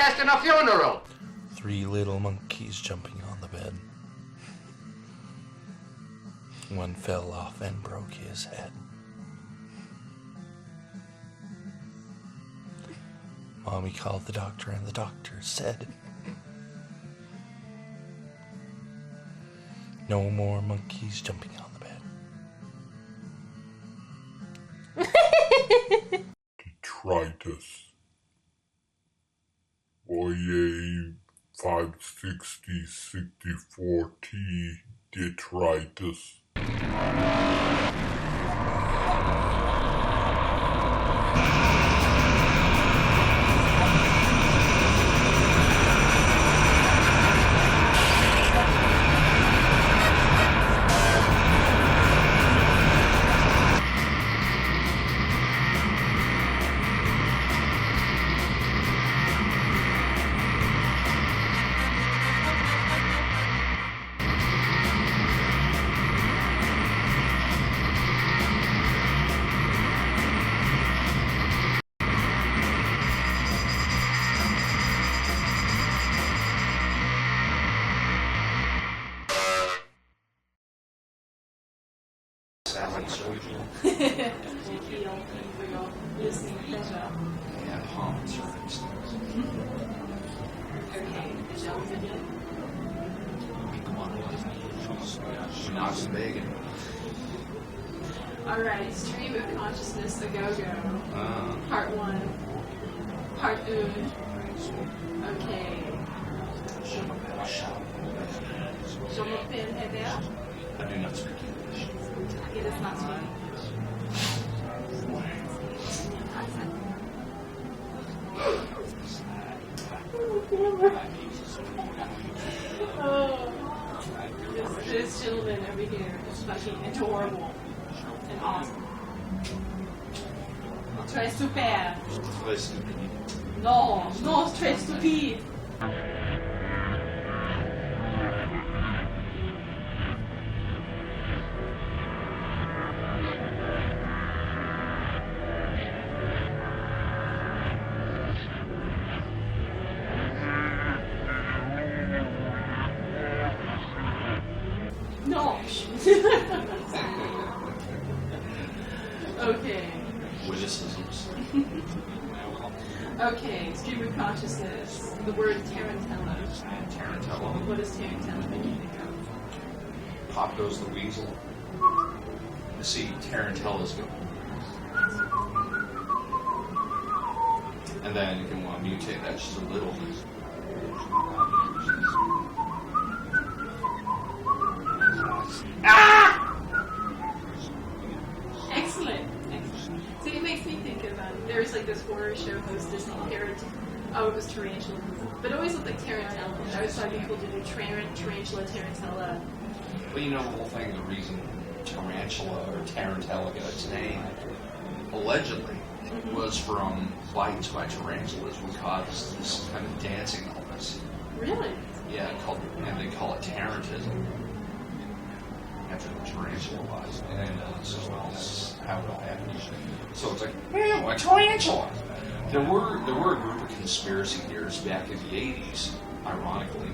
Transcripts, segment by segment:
protest in a funeral. 3 little monkeys jumping on the bed. One fell off and broke his head. Mommy called the doctor and the doctor said, no more monkeys jumping on the bed. Detritus. Oye 56064T detritus. And Hans, for instance. Okay, shall we begin? Not big. Alright, Stream of Consciousness, A Go-Go. Part 1. Part 1. Okay. Je m'appelle Heather. I do not speak English. It is not speaking. Oh, this gentleman over here is fucking adorable and awesome. Très super. Très stupid. Non, non, très stupide. No. Okay. Witticisms. Okay, stream of consciousness. The word tarantella. Tarantella. What does tarantella mean? Pop goes the weasel. See, tarantella's good. And then you can mutate that just a little. Excellent. So it makes me think of, there's like this horror show hostess named it was Tarantula. But it always looked like Tarantella. I always thought people to do Tarantula, Tarantella. Well, you know the whole thing, the reason tarantula or tarantella got its name, allegedly, was from bites by tarantulas would cause this kind of dancing illness. Really? Yeah, and they call it tarantism. After the tarantula bite. And so that's how it all happened. So it's like, a tarantula! There were a group of conspiracy theorists back in the 80s, ironically,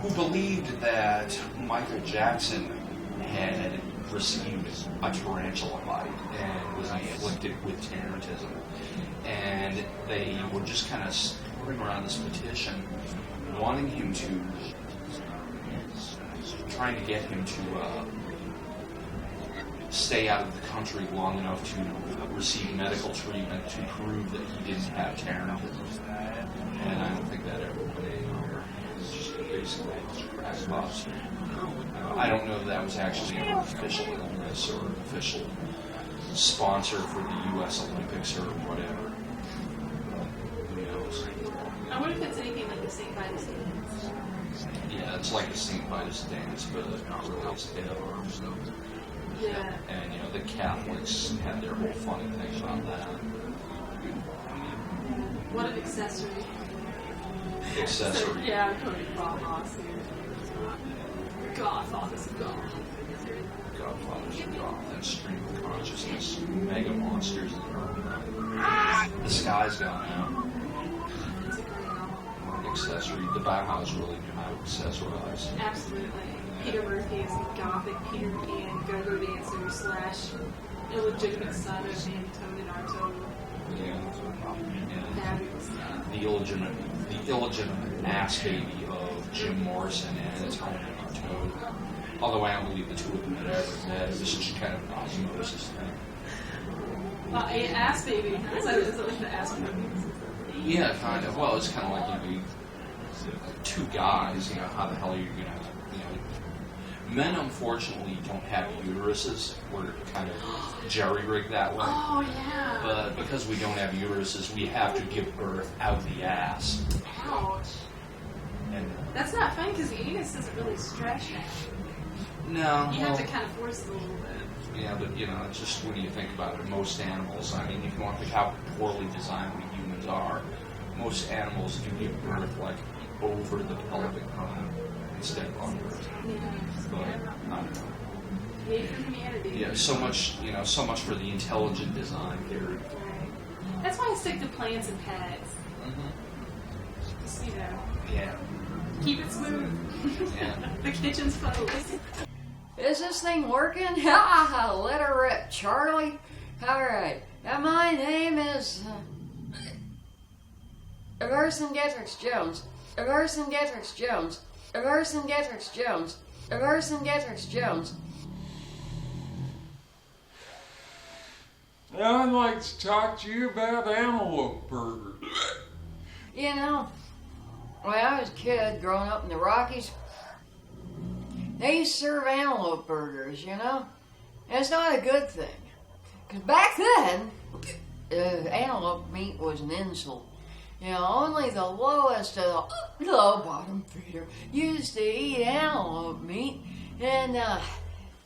who believed that Michael Jackson had received a tarantula bite and was afflicted with tarantism. And they were just kind of spreading around this petition, wanting him to, trying to get him to stay out of the country long enough to receive medical treatment to prove that he didn't have tarantism. And I don't think that ever went anywhere. It's just basically crackpots. I don't know if that was actually an official illness or an official sponsor for the U.S. Olympics or whatever. Who knows? I wonder if it's anything like the St. Vitus dance. Yeah, it's like a St. Vitus dance, but not really. It's head arms. Yeah. And, the Catholics had their whole funny thing about that. What an accessory. Accessory. Yeah, I'm totally Godfather's here. Godfather's God. Godfather's God, and stream of consciousness. Mega monsters. The sky's gone out. accessory. The Bauhaus really knew how to accessorize. Absolutely. Peter Murphy is a gothic Peter Pan go-go dancer / illegitimate son of Anatole and Arto. Yeah. Fabulous stuff. The illegitimate ass baby of Jim Morrison and Anatole and Arto. Although I don't believe the two of them had ever met. This is just kind of an osmosis thing. Ass baby. Is that like the ass baby? Yeah, kind of. Well, it's kind of like, two guys, how the hell are you going to, men unfortunately don't have uteruses. We're kind of jerry-rigged that way. Oh, yeah. But because we don't have uteruses, we have to give birth out the ass. Ouch. And That's not fun because the anus doesn't really stretch out. no, You have to kind of force it a little bit. yeah, but it's just when you think about it, most animals, I mean, if you want to think how poorly designed we humans are, most animals do give birth like over the pelvic bone instead of under. Yeah. But I don't know. Made for humanity. Yeah, so much for the intelligent design theory. Right. That's why I stick to plants and pets. Mm-hmm. Just, Yeah. keep it smooth. Yeah. The kitchen's closed. Is this thing working? Ha! Let her rip, Charlie. All right. Now my name is Emerson Getrix Jones. Emerson Getrix Jones. Emerson Getrix Jones. Emerson Getrix Jones. Now I'd like to talk to you about antelope burgers. You know, when I was a kid growing up in the Rockies, they used to serve antelope burgers, And it's not a good thing. Because back then, antelope meat was an insult. Only the lowest of the low-bottom feeder used to eat antelope meat. And, I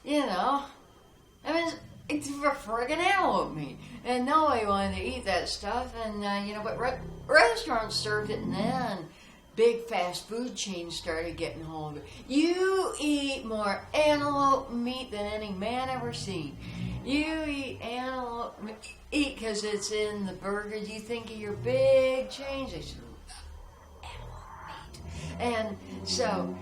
mean, it's for friggin' antelope meat. And nobody wanted to eat that stuff. And, but restaurants served it, and then big fast food chains started getting hold of it. You eat more antelope meat than any man ever seen. You eat antelope meat because it's in the burgers. You think of your big chains. They say, antelope meat. And so,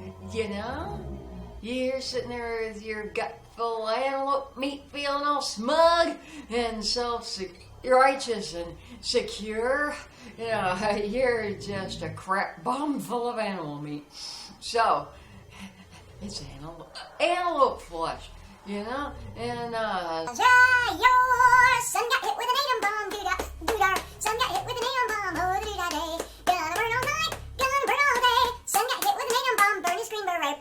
you're sitting there with your gut full of antelope meat, feeling all smug and self-righteous and secure. You're just a crap bomb full of animal meat. So, it's antelope flesh, And, your son got hit with an atom bomb, doo-dah, son got hit with an atom bomb, oh, doo-dah day. Gonna burn all night, gonna burn all day. Son got hit with an atom bomb, burn his green beret.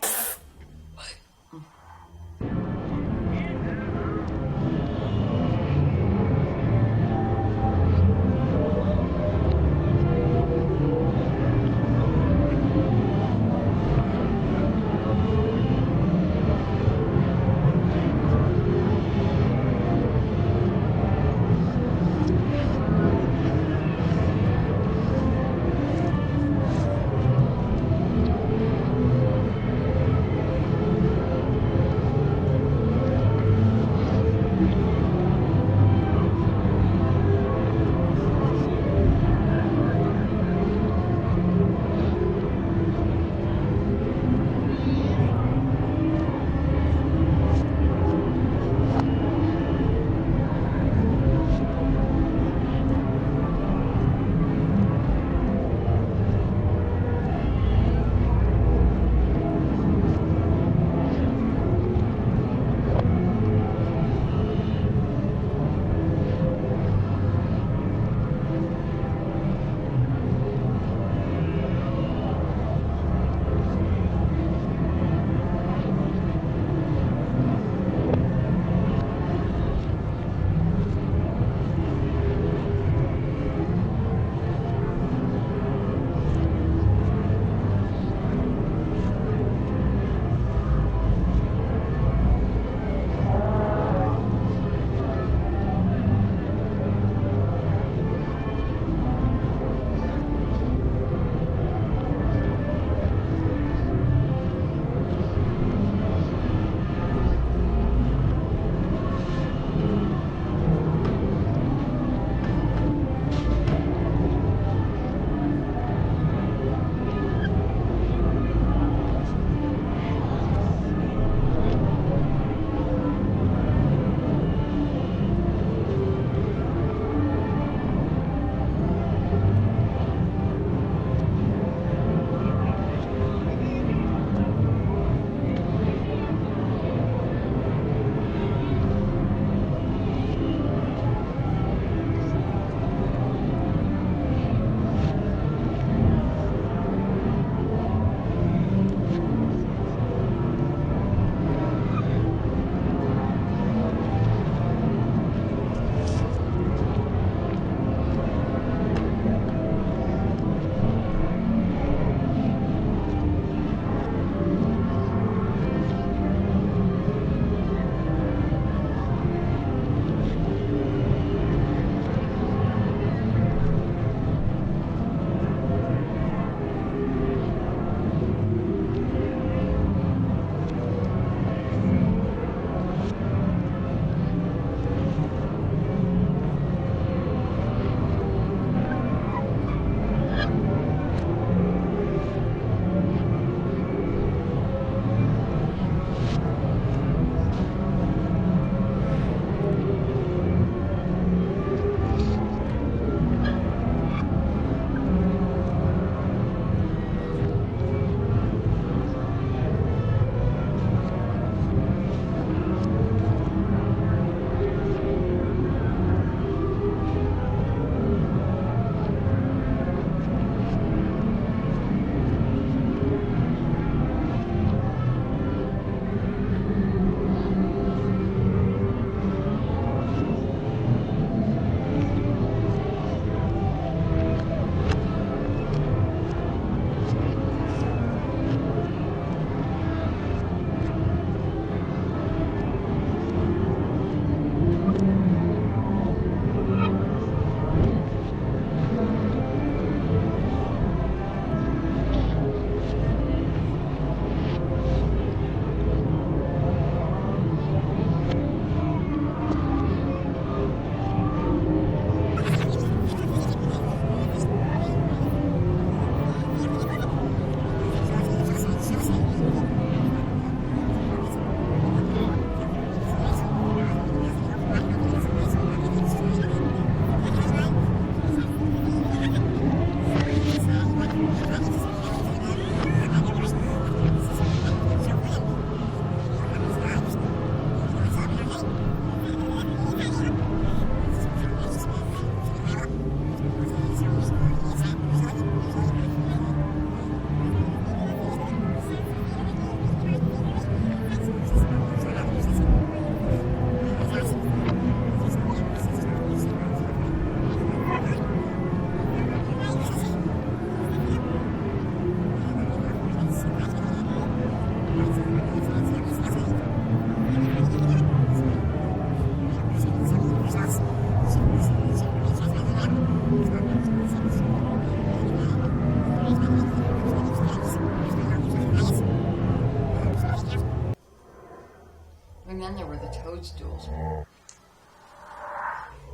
over the toadstools.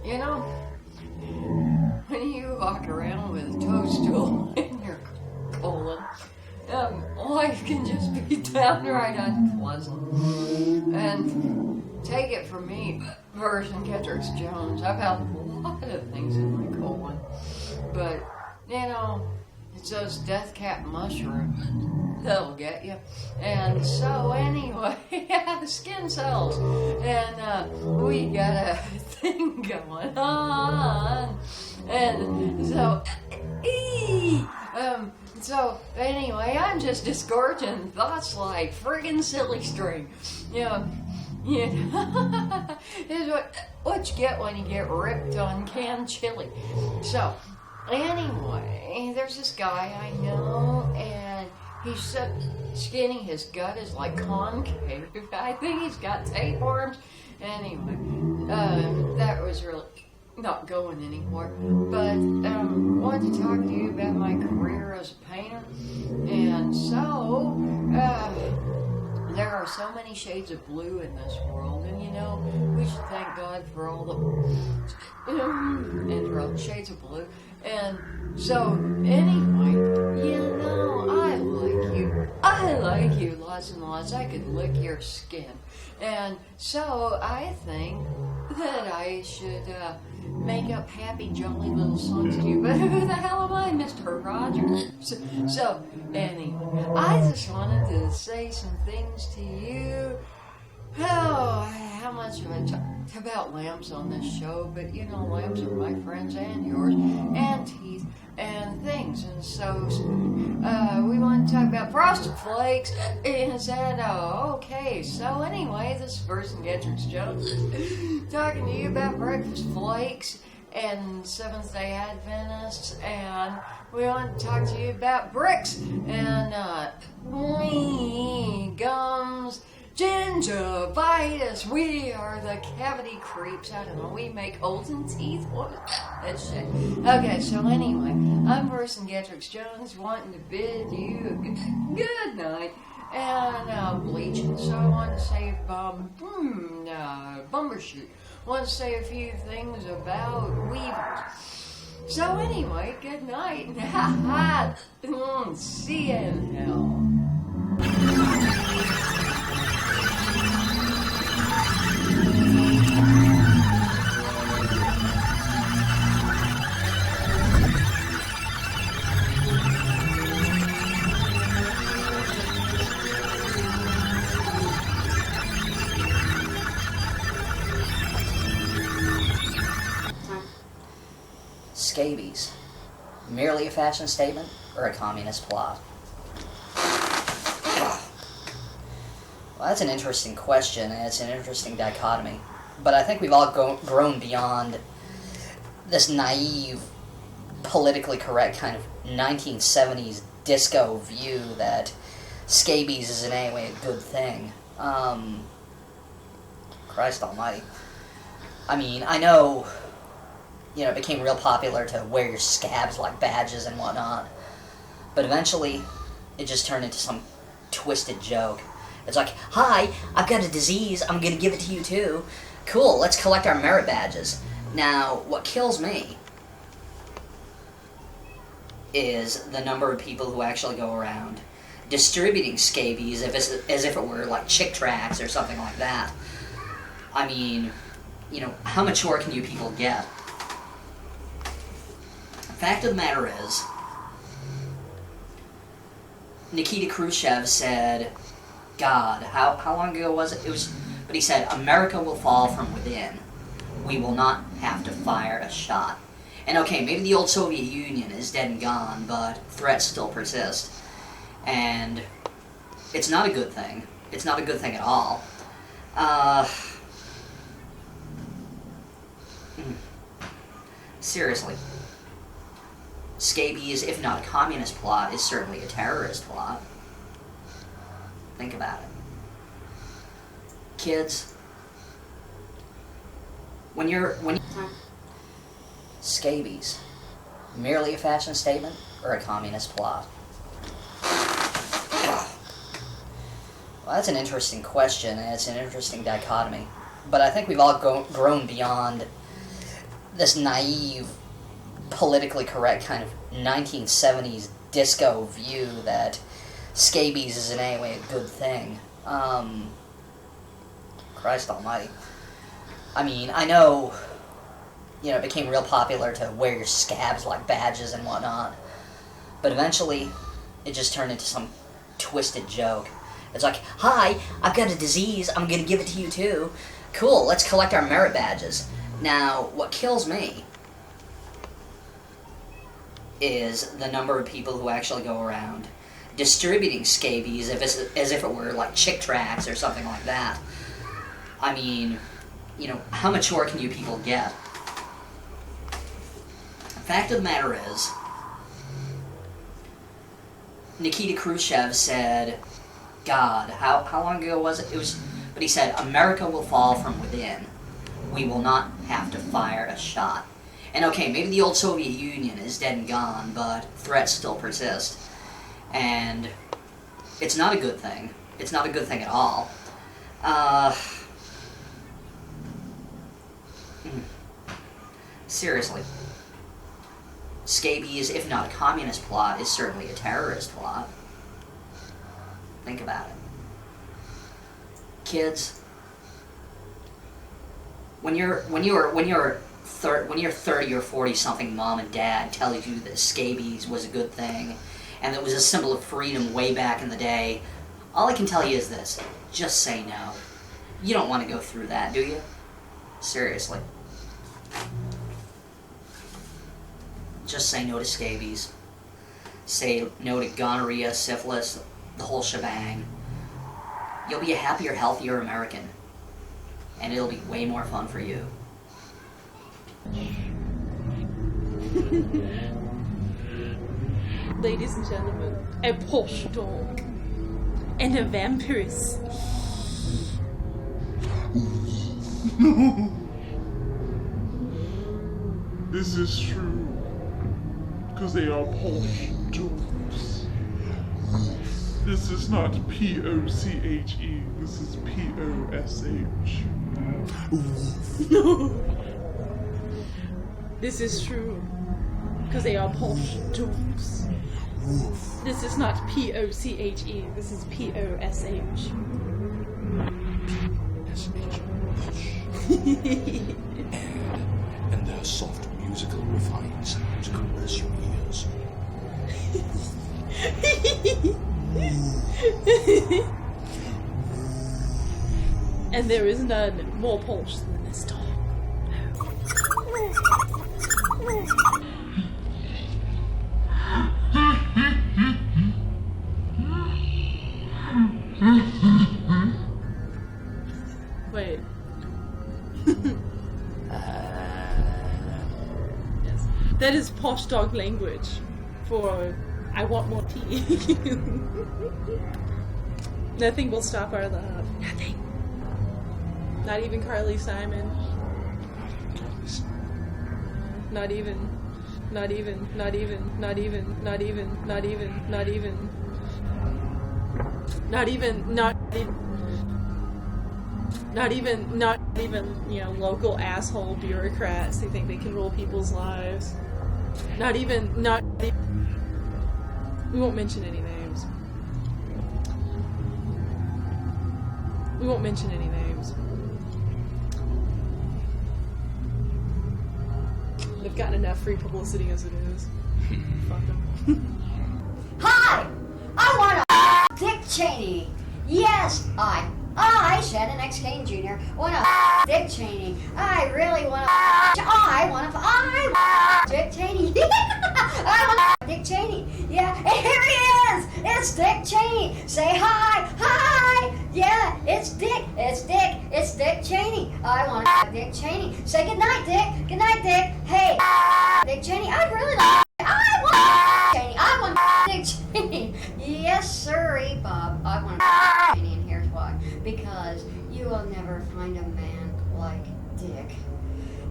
You know, when you walk around with a toadstool in your colon, life can just be downright unpleasant. And take it from me, Version Kendricks Jones, I've had a lot of things in my colon. But, you know, it's those death cap mushrooms that'll get you. And so anyway, yeah, the skin cells. And we got a thing going on. And so, so anyway, I'm just disgorging thoughts like friggin' silly string. You know, is what you get when you get ripped on canned chili. So, anyway, there's this guy I know, and he's so skinny, his gut is like concave. I think he's got tapeworms. Anyway, that was really not going anymore. But wanted to talk to you about my career as a painter. And so, there are so many shades of blue in this world, and you know, we should thank God for all the shades of blue. And so, anyway, you know, I like you lots and lots. I could lick your skin. And so, I think that I should make up happy, jolly little songs to you. But who the hell am I, Mr. Rogers? So, anyway, I just wanted to say some things to you. Oh, how much have I talked about lamps on this show? But you know, lamps are my friends and yours, and teeth, and things. And so, we want to talk about Frosted Flakes. Is that okay? So anyway, this is Version Kendricks Jones talking to you about breakfast flakes and Seventh-day Adventists, and we want to talk to you about bricks and gums, gingivitis. We are the cavity creeps. I don't know. We make holes in teeth. What is that shit? Okay, so anyway, I'm Version Kendricks Jones, wanting to bid you a good night and bleaching. So I want to say bumbershoot. Want to say a few things about weevils. So anyway, good night. See you in hell. Scabies. Merely a fashion statement or a communist plot? Well, that's an interesting question, and it's an interesting dichotomy. But I think we've all grown beyond this naive, politically correct kind of 1970s disco view that scabies is in any way a good thing. Christ almighty. I mean, I know, you know, it became real popular to wear your scabs like badges and whatnot. But eventually, it just turned into some twisted joke. It's like, hi, I've got a disease, I'm gonna give it to you too. Cool, let's collect our merit badges. Now, what kills me is the number of people who actually go around distributing scabies as if it were like Chick Tracts or something like that. I mean, you know, how mature can you people get? The fact of the matter is, Nikita Khrushchev said, God, how long ago was it? But he said, America will fall from within. We will not have to fire a shot. And okay, maybe the old Soviet Union is dead and gone, but threats still persist. And it's not a good thing. It's not a good thing at all. Seriously. Scabies, if not a communist plot, is certainly a terrorist plot. Think about it. Kids, when scabies, merely a fashion statement or a communist plot? Well, that's an interesting question, and it's an interesting dichotomy. But I think we've all grown beyond this naive, politically correct kind of 1970s disco view that scabies is in any way a good thing. Christ almighty. I mean, I know, it became real popular to wear your scabs like badges and whatnot, but eventually it just turned into some twisted joke. It's like, hi, I've got a disease, I'm gonna give it to you too. Cool, let's collect our merit badges. Now, what kills me is the number of people who actually go around distributing scabies as if it were like Chick Tracts or something like that. I mean, how mature can you people get? The fact of the matter is, Nikita Khrushchev said, God, how long ago was it? But he said, America will fall from within. We will not have to fire a shot. And okay, maybe the old Soviet Union is dead and gone, but threats still persist. And it's not a good thing. It's not a good thing at all. Seriously. Scabies, if not a communist plot, is certainly a terrorist plot. Think about it. Kids, when you're 30 or 40 something mom and dad tells you that scabies was a good thing and that it was a symbol of freedom way back in the day, all I can tell you is this: just say no. You don't want to go through that, do you? Seriously. Just say no to scabies. Say no to gonorrhea, syphilis, the whole shebang. You'll be a happier, healthier American. And it'll be way more fun for you. Ladies and gentlemen, a posh dog and a vampiress. This is true. Because they are Polish dogs. This is not P-O-C-H-E. This is P-O-S-H. This is true. Because they are Polish dogs. This is not P-O-C-H-E. This is P-O-S-H. And their soft musical refined sounds caress your ears. And there is none more Polish than this dog. Wait. Yes. That is posh dog language for I want more tea. Nothing will stop our love. Nothing. Not even Carly Simon. Not even. Not even. Not even. Not even. Not even. Not even. Not even. Not even. Not even. Not even. Not even. Local asshole bureaucrats who think they can rule people's lives. Not even. Not. We won't mention any names. We won't mention any names. They've gotten enough free publicity as it is. Fuck them. Hi! I want a Dick Cheney. Yes, I Shannon X. Kane Jr. want a Dick Cheney. I really want a Dick Cheney. I want a Dick Cheney. Yeah, and here he is. It's Dick Cheney. Say hi. Hi. Yeah, it's Dick. It's Dick Cheney. I want a Dick Cheney. Say goodnight, Dick. Goodnight, Dick. Hey, Dick Cheney. I'd really like. I want Dick Cheney. Yes, sirree, Bob. I want Dick Cheney, and here's why. Because you will never find a man like Dick.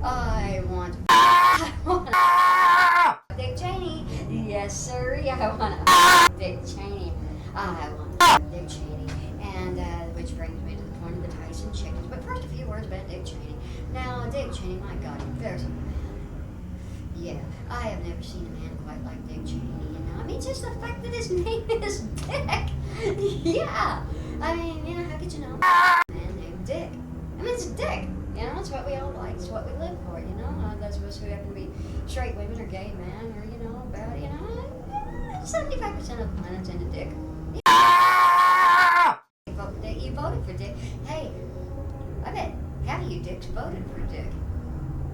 I want Dick Cheney. Yes, sirree. I want Dick Cheney. I want Dick Cheney. And Dick Cheney, my God, there's... Yeah, I have never seen a man quite like Dick Cheney, you know. I mean, just the fact that his name is Dick. Yeah. I mean, you know, how could you know a man named Dick? I mean, it's Dick. You know, it's what we all like. It's what we live for, you know. Those of us who happen to be straight women or gay men or, you know, about, you know, 75% of the planet's into Dick. You voted for Dick. Hey, I bet half of you dicks voted for Dick.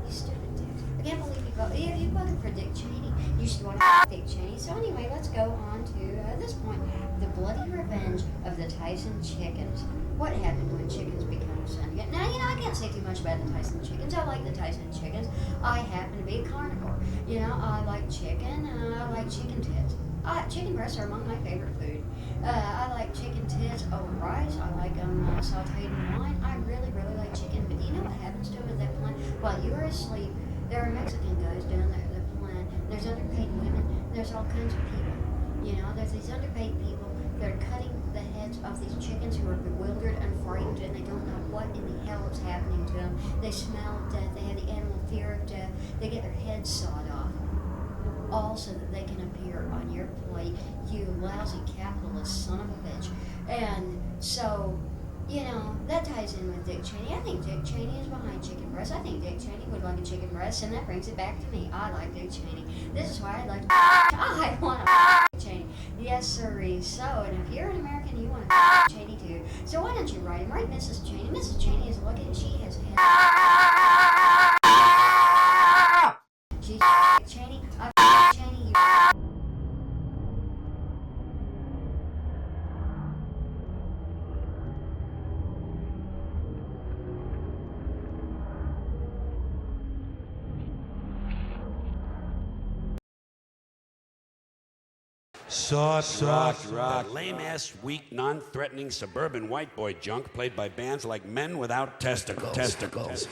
You stupid dicks. I can't believe you voted. Yeah, you voted for Dick Cheney. You should want to Dick Cheney. So anyway, let's go on to this point. The bloody revenge of the Tyson chickens. What happened when chickens become sentient? Now, you know, I can't say too much about the Tyson chickens. I like the Tyson chickens. I happen to be a carnivore. You know, I like chicken. I like chicken tits. Chicken breasts are among my favorite food. I like chicken tits over rice. I like them sauteed in wine. I really, really like chicken. But do you know what happens to them at that plant? While you are asleep, there are Mexican guys down there at the plant. There's underpaid women. There's all kinds of people. You know, there's these underpaid people that are cutting the heads off these chickens who are bewildered and frightened and they don't know what in the hell is happening to them. They smell death. They have the animal fear of death. They get their heads sawed off. All so that they can appear on your plate, you lousy capitalist son of a bitch. And so, you know, that ties in with Dick Cheney. I think Dick Cheney is behind chicken breast. I think Dick Cheney would like a chicken breast, and that brings it back to me. I like Dick Cheney. This is why I'd like to I want a Dick Cheney. Yes, sirree. So, and if you're an American, you want a Cheney too. So why don't you write him? Write Mrs. Cheney. Mrs. Cheney is looking. She has had... She's Dick Cheney. Cheney, you... Rock. Lame-ass, weak, non-threatening suburban white boy junk played by bands like Men Without Testicles.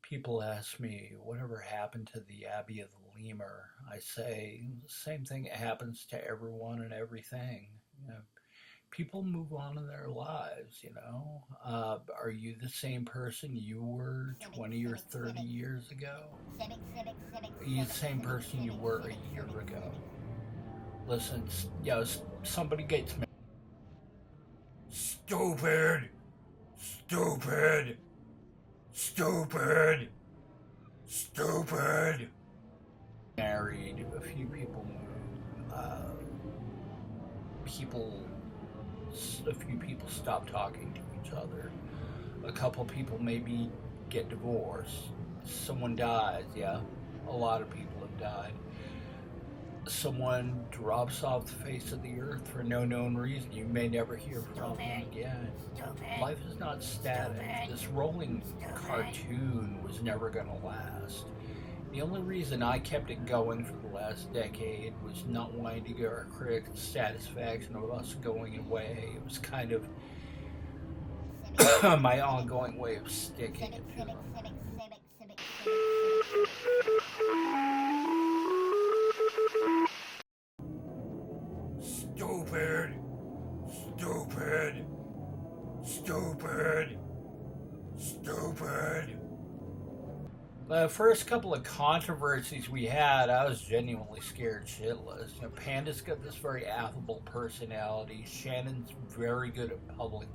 People ask me, whatever happened to the Abbey of the Lemur? I say, the same thing happens to everyone and everything. You know, people move on in their lives, you know. Are you the same person you were 20 or 30 years ago? Are you the same person you were a year ago? Listen, you know, somebody gets me. Stupid! Married, a few people moved, a few people stop talking to each other. A couple people maybe get divorced. Someone dies, yeah. A lot of people have died. Someone drops off the face of the earth for no known reason. You may never hear from them again. Life is not static. This rolling cartoon was never going to last. The only reason I kept it going for the last decade was not wanting to give our critics the satisfaction of us going away. It was kind of my ongoing way of sticking it to them. Stupid. The first couple of controversies we had, I was genuinely scared shitless. You know, Panda's got this very affable personality. Shannon's very good at public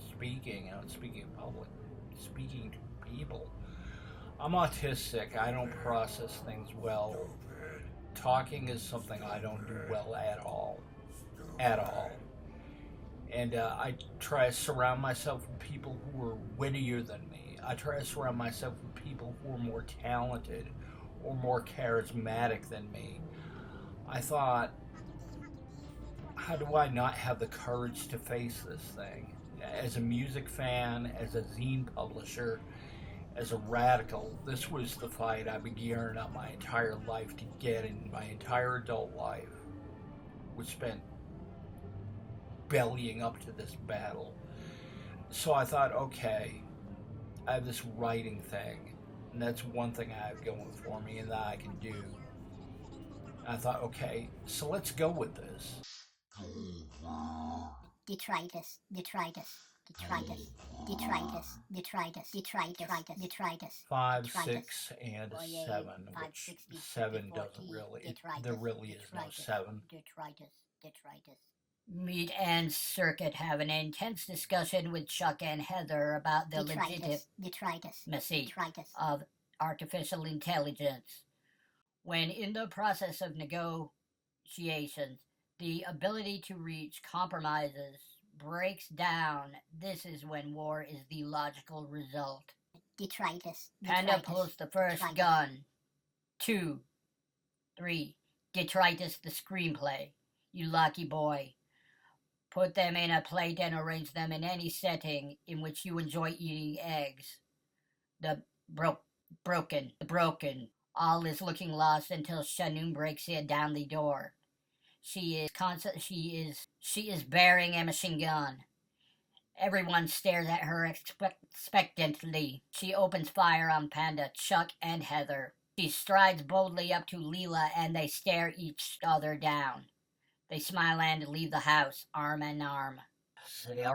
speaking. You know, speaking to people. I'm autistic. I don't process things well. Talking is something I don't do well at all. And I try to surround myself with people who are wittier than me. I try to surround myself with people who are more talented or more charismatic than me. I thought, how do I not have the courage to face this thing? As a music fan, as a zine publisher, as a radical, this was the fight I've been gearing up my entire life to get in my entire adult life, which spent bellying up to this battle. So I thought, okay, I have this writing thing, and that's one thing I have going for me and that I can do. I thought, okay, so let's go with this. Detritus. detritus, detritus, detritus, detritus, detritus. 5, 6, and Oh, yay. 7, 5, which 6, 7 doesn't 14, really, detritus, there really is no detritus, 7. Detritus, detritus. Meat and Circuit have an intense discussion with Chuck and Heather about the legitimacy of artificial intelligence. When in the process of negotiations, the ability to reach compromises breaks down. This is when war is the logical result. Detritus. Panda pulls the first gun. 2, 3. Detritus the screenplay. You lucky boy. Put them in a plate and arrange them in any setting in which you enjoy eating eggs. The broken. All is looking lost until Shanun breaks in down the door. She is bearing a machine gun. Everyone stares at her expectantly. She opens fire on Panda, Chuck, and Heather. She strides boldly up to Leela and they stare each other down. They smile and leave the house, arm in arm. Stupid.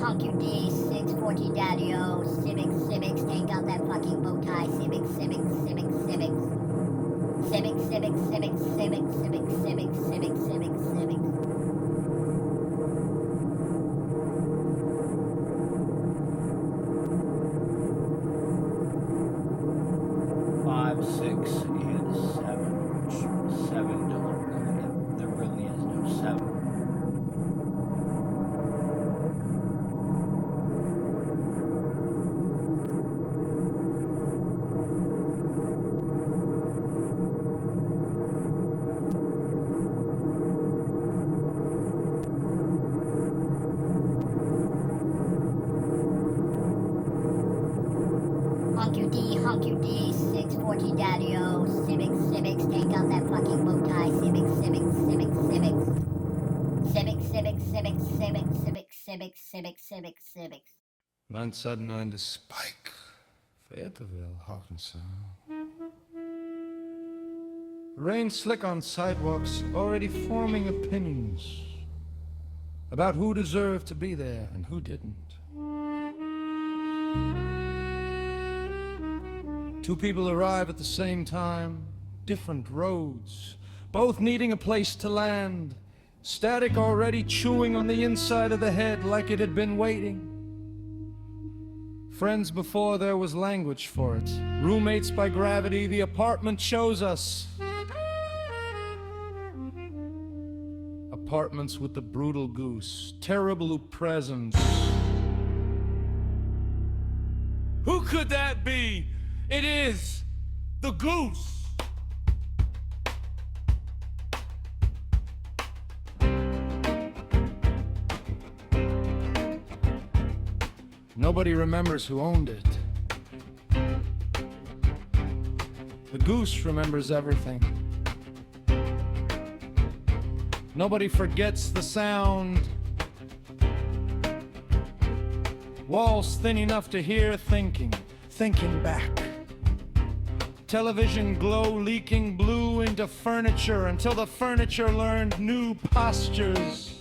Honk your D, 640 Daddy-O, civics, take out that fucking bow tie, civics. 5, 6, and 7, which 7 doesn't really, there really is no 7. 640 Daddy-O, civics, take out that fucking bow tie, civics. Landzaten an de Spike. Verehrte Will Hawkinson. Rain slick on sidewalks, already forming opinions about who deserved to be there and who didn't. Two people arrive at the same time, different roads, both needing a place to land. Static already chewing on the inside of the head like it had been waiting. Friends before there was language for it. Roommates by gravity, the apartment chose us. Apartments with the brutal goose, terrible presence. Who could that be? It is the goose. Nobody remembers who owned it. The goose remembers everything. Nobody forgets the sound. Walls thin enough to hear thinking back. Television glow leaking blue into furniture until the furniture learned new postures.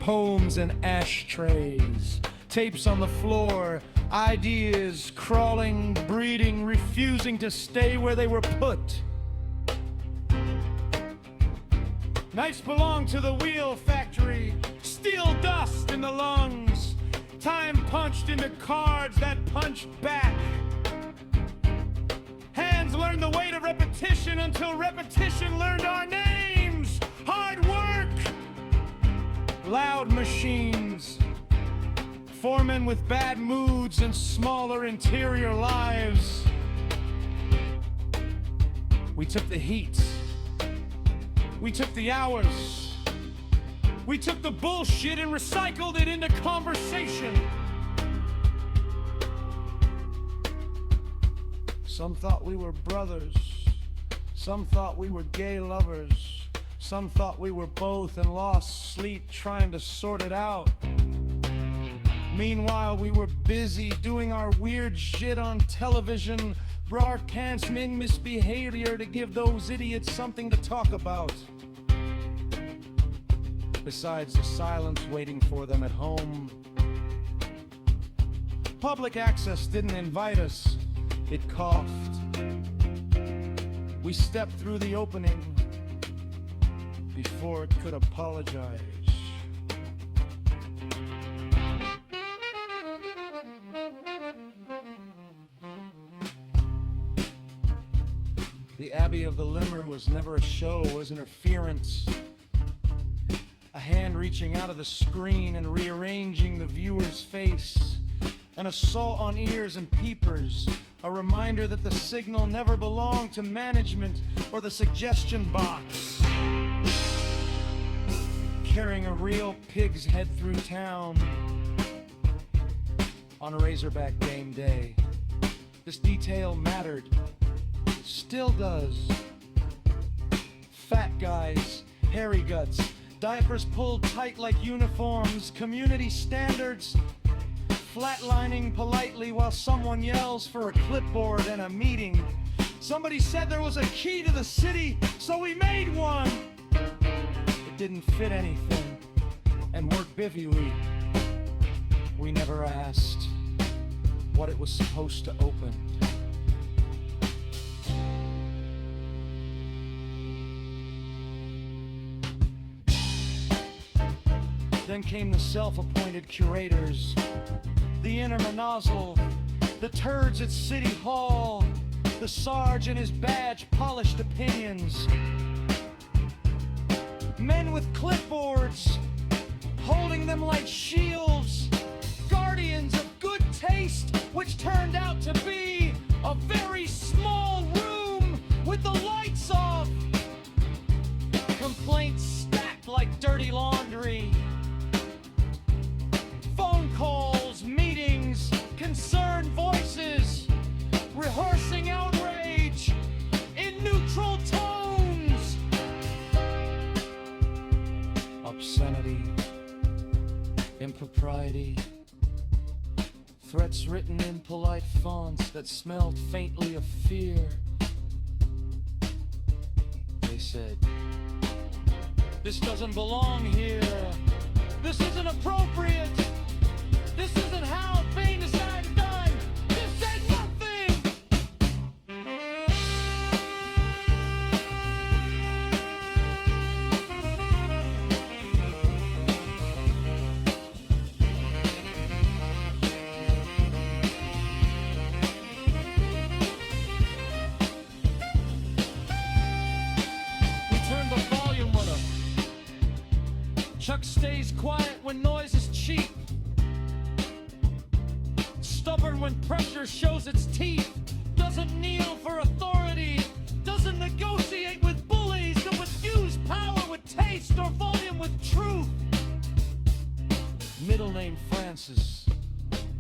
Poems in ashtrays, tapes on the floor, ideas crawling, breeding, refusing to stay where they were put. Nights belong to the wheel factory, steel dust in the lungs, time punched into cards that punched back. Hands learned the weight of repetition until repetition learned our names. Hard work, loud machines, foremen with bad moods and smaller interior lives. We took the heat. We took the hours. We took the bullshit and recycled it into conversation. Some thought we were brothers. Some thought we were gay lovers. Some thought we were both and lost sleep trying to sort it out. Meanwhile, we were busy doing our weird shit on television, broadcasting misbehavior to give those idiots something to talk about. Besides the silence waiting for them at home. Public access didn't invite us, it coughed. We stepped through the opening before it could apologize. The Abbey of the Lemur was never a show, it was interference. A hand reaching out of the screen and rearranging the viewer's face. An assault on ears and peepers. A reminder that the signal never belonged to management or the suggestion box. Carrying a real pig's head through town on Razorback game day. This detail mattered. Still does. Fat guys, hairy guts, diapers pulled tight like uniforms, community standards, flatlining politely while someone yells for a clipboard and a meeting. Somebody said there was a key to the city, so we made one. It didn't fit anything and worked bivvy. We never asked what it was supposed to open. Then came the self-appointed curators, the inner nozzle, the turds at City Hall, the Sarge and his badge polished opinions. Men with clipboards, holding them like shields, guardians of good taste, which turned out to be a very small room with the lights off. Complaints stacked like dirty laundry. Phone calls, meetings, concerned voices, rehearsing outrage in neutral tones. Obscenity, impropriety, threats written in polite fonts that smelled faintly of fear. They said, "This doesn't belong here. This isn't appropriate. This isn't how being decided done. This said nothing." We turned the volume on him. Chuck stays quiet when noise is cheap. Stubborn when pressure shows its teeth. Doesn't kneel for authority. Doesn't negotiate with bullies. That would use power with taste or volume with truth. Middle name Francis,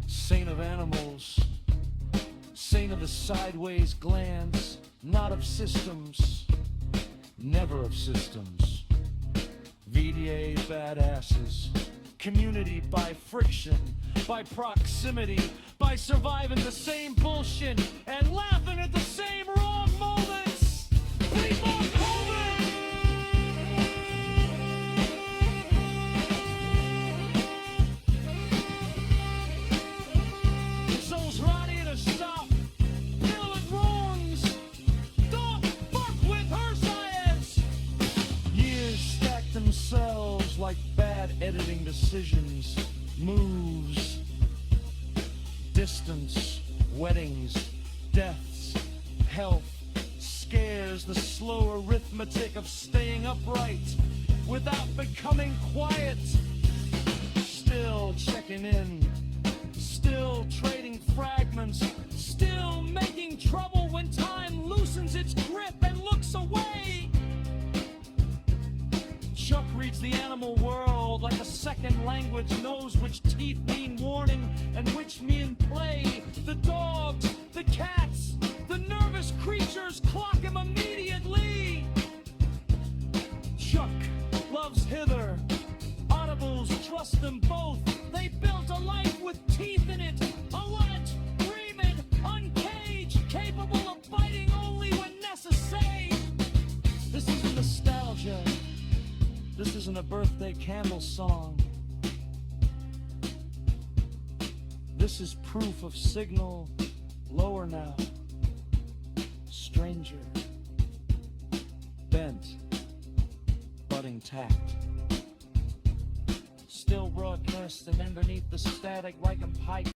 saint of animals, saint of the sideways glands, not of systems, never of systems. VDA badasses. Community by friction, by proximity, by surviving the same bullshit and laughing at the same wrong moments. People so's ready to stop peeling wrongs. Don't fuck with her science. Years stack themselves like bad editing decisions, moves, distance, weddings, deaths, health, scares, the slow arithmetic of staying upright without becoming quiet. Still checking in, still trading fragments, still making trouble when time loosens its grip and looks away. Chuck reads the animal world like a second language, knows which teeth mean warning and which mean play. The dogs, the cats, the nervous creatures clock him immediately. Chuck loves hither. Audibles trust them both. They built a life with teeth in it. Alert, dreaming, uncaged, capable of biting only when necessary. This isn't nostalgia. This isn't a birthday candle song. This is proof of signal. Lower now. Stranger. Bent. Budding tact. Still broadcasting underneath the static like a pipe.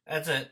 That's it.